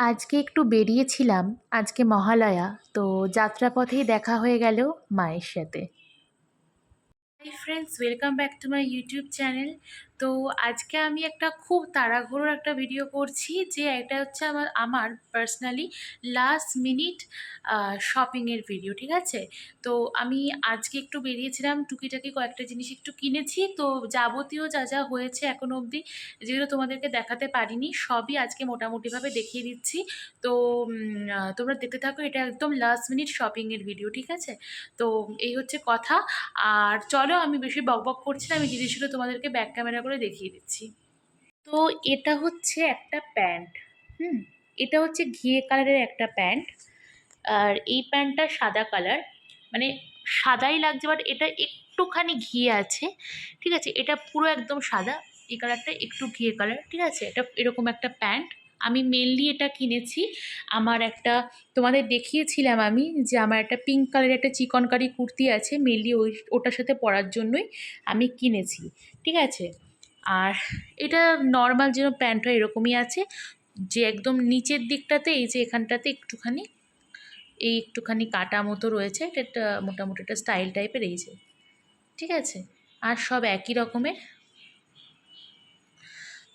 আজকে একটু বেরিয়েছিলাম, আজকে মহালয়া। তো যাত্রাপথেই দেখা হয়ে গেল মায়ের সাথে। Hi friends, welcome back to my YouTube channel. তো আজকে আমি একটা খুব তাড়াহুড়োর একটা ভিডিও করছি, যে এটা হচ্ছে আমার আমার পার্সোনালি লাস্ট মিনিট শপিংয়ের ভিডিও, ঠিক আছে? তো আমি আজকে একটু বেরিয়েছিলাম, টুকিটাকি কয়েকটা জিনিস একটু কিনেছি। তো যাবতীয় যা যা হয়েছে এখনো অবধি, যেগুলো তোমাদেরকে দেখাতে পারিনি, সবই আজকে মোটামুটিভাবে দেখিয়ে দিচ্ছি। তো তোমরা দেখতে থাকো, এটা একদম লাস্ট মিনিট শপিংয়ের ভিডিও, ঠিক আছে? তো এই হচ্ছে কথা। আর চলো, আমি বেশি বকবক করছি না, আমি জিনিসগুলো তোমাদেরকে ব্যাক ক্যামেরা করে দেখিয়ে দিচ্ছি। তো এটা হচ্ছে একটা প্যান্ট। হুম এটা হচ্ছে ঘিয়ে কালারের একটা প্যান্ট। আর এই প্যান্টটা সাদা কালার, মানে সাদাই লাগছে, বাট এটা একটুখানি ঘিয়ে আছে, ঠিক আছে? এটা পুরো একদম সাদা, এই কালারটা একটু ঘিয়ে কালার, ঠিক আছে? এটা এরকম একটা প্যান্ট। আমি মেনলি এটা কিনেছি আমার একটা, তোমাদের দেখিয়েছিলাম আমি যে আমার একটা পিঙ্ক কালারের একটা চিকনকারি কুর্তি আছে, মেনলি ওটার সাথে পরার জন্যই আমি কিনেছি, ঠিক আছে? আর এটা নর্মাল যেন প্যান্ট হয় এরকমই আছে, যে একদম নিচের দিকটাতে এই যে এখানটাতে একটুখানি কাটা মতো রয়েছে, এটা একটা মোটামুটি একটা স্টাইল টাইপের, এই যে, ঠিক আছে? আর সব একই রকমের।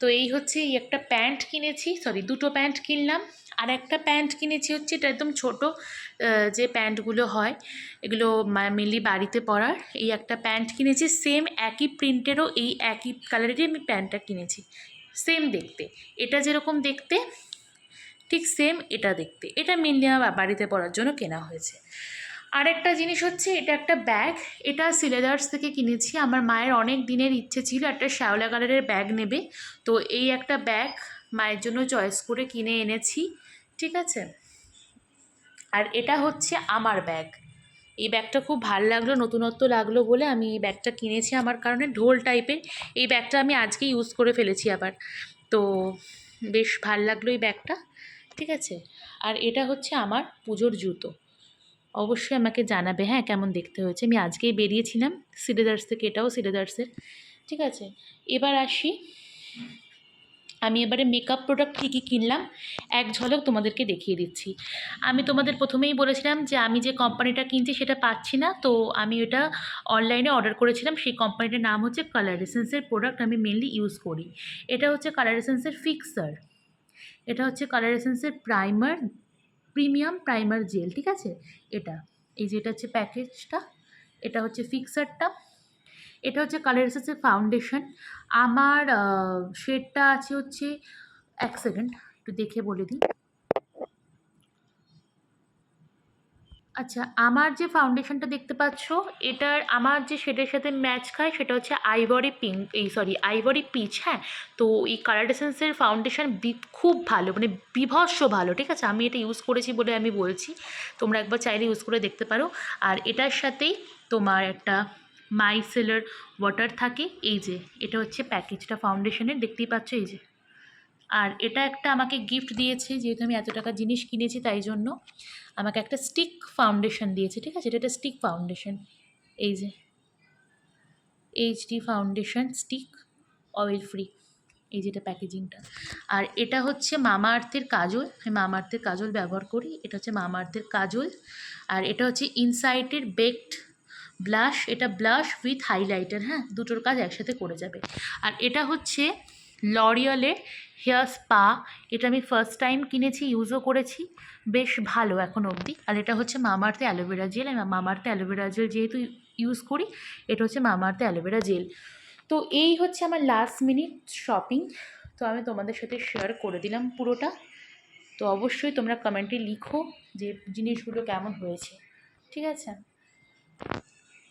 তো এই হচ্ছে, এই একটা প্যান্ট কিনেছি, সরি দুটো প্যান্ট কিনলাম। আর একটা প্যান্ট কিনেছি হচ্ছে, এটা একদম ছোট, যে প্যান্টগুলো হয় এগুলো মেনলি বাড়িতে পরার। এই একটা প্যান্ট কিনেছি, সেম একই প্রিন্টেরও এই একই কালারেরই আমি প্যান্টটা কিনেছি, সেম দেখতে। এটা যেরকম দেখতে ঠিক সেম এটা দেখতে, এটা মেনলি আমার বাড়িতে পরার জন্য কেনা হয়েছে। আরেকটা জিনিস হচ্ছে, এটা একটা ব্যাগ। এটা সিলেদার্স থেকে কিনেছি, আমার মায়ের অনেক দিনের ইচ্ছে ছিল একটা শ্যাওলা কালারের ব্যাগ নেবে। তো এই একটা ব্যাগ মায়ের জন্য চয়েস করে কিনে এনেছি, ঠিক আছে? আর এটা হচ্ছে আমার ব্যাগ। এই ব্যাগটা খুব ভালো লাগলো, নতুনত্ব লাগলো বলে আমি এই ব্যাগটা কিনেছি। আমার কারণে ঢোল টাইপের এই ব্যাগটা আমি আজকে ইউজ করে ফেলেছি আবার। তো বেশ ভাল লাগলো এই ব্যাগটা, ঠিক আছে? আর এটা হচ্ছে আমার পুজোর জুতো। অবশ্যই আমাকে জানাবে, হ্যাঁ, কেমন দেখতে হয়েছে। আমি আজকেই বেরিয়েছিলাম সিলেদার্স থেকে, এটাও সিলেদার্সের, ঠিক আছে? এবার আসি, আমি এবারে মেকআপ প্রোডাক্ট কী কী কিনলাম এক ঝলক তোমাদেরকে দেখিয়ে দিচ্ছি। আমি তোমাদের প্রথমেই বলেছিলাম যে আমি যে কোম্পানিটা কিনছি সেটা পাচ্ছি না, তো আমি ওটা অনলাইনে অর্ডার করেছিলাম। সেই কোম্পানিটার নাম হচ্ছে কালার এসেন্সের প্রোডাক্ট আমি মেনলি ইউজ করি। এটা হচ্ছে কালার এসেন্সের ফিক্সার, এটা হচ্ছে কালার এসেন্সের প্রাইমার, প্রিমিয়াম প্রাইমার জেল, ঠিক আছে? এটা, এই যে এটা হচ্ছে প্যাকেজটা, এটা হচ্ছে ফিক্সারটা। এটা হচ্ছে কালার এসেন্সের ফাউন্ডেশন। আমার শেডটা আছে হচ্ছে, এক সেকেন্ড একটু দেখে বলে দিই। আচ্ছা, আমার যে ফাউন্ডেশনটা দেখতে পাচ্ছ, এটার আমার যে শেডের সাথে ম্যাচ খায় সেটা হচ্ছে আইভরি পিঙ্ক, আইভরি পিচ, হ্যাঁ। তো এই কালার এসেন্সের ফাউন্ডেশন খুব ভালো, মানে বিভৎস ভালো, ঠিক আছে? আমি এটা ইউজ করেছি বলে আমি বলছি, তোমরা একবার চাইলে ইউজ করে দেখতে পারো। আর এটার সাথেই তোমার একটা মাইসেলার ওয়াটার থাকে, এই যে এটা হচ্ছে প্যাকেজটা ফাউন্ডেশনের, দেখতেই পাচ্ছ, এই যে। আর এটা একটা আমাকে গিফট দিয়েছে, যেহেতু আমি এত টাকা জিনিস কিনেছি তাই জন্য আমাকে একটা স্টিক ফাউন্ডেশন দিয়েছে, ঠিক আছে? এটা একটা স্টিক ফাউন্ডেশন, এই যে HD foundation stick, oil free, এই যেটা প্যাকেজিংটা। আর এটা হচ্ছে মামা আর্থের কাজল, আমি মামা আর্থের কাজল ব্যবহার করি, এটা হচ্ছে মামা আর্থের কাজল। আর এটা হচ্ছে ইনসাইটের বেকড ব্লাশ, এটা ব্লাশ উইথ হাইলাইটার, হ্যাঁ, দুটোর কাজ একসাথে করে যাবে। আর এটা হচ্ছে লরিয়ালের হেয়ার স্পা, এটা আমি ফার্স্ট টাইম কিনেছি, ইউজও করেছি, বেশ ভালো এখন অবধি। আর এটা হচ্ছে মামাআর্থে অ্যালোভেরা জেল, আমি মামাআর্থে অ্যালোভেরা জেল যেহেতু ইউজ করি, এটা হচ্ছে মামাআর্থে অ্যালোভেরা জেল। তো এই হচ্ছে আমার লাস্ট মিনিট শপিং, তো আমি তোমাদের সাথে শেয়ার করে দিলাম পুরোটা। তো অবশ্যই তোমরা কমেন্টে লিখো যে জিনিসগুলো কেমন হয়েছে, ঠিক আছে?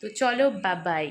তো চলো, বাই বাই।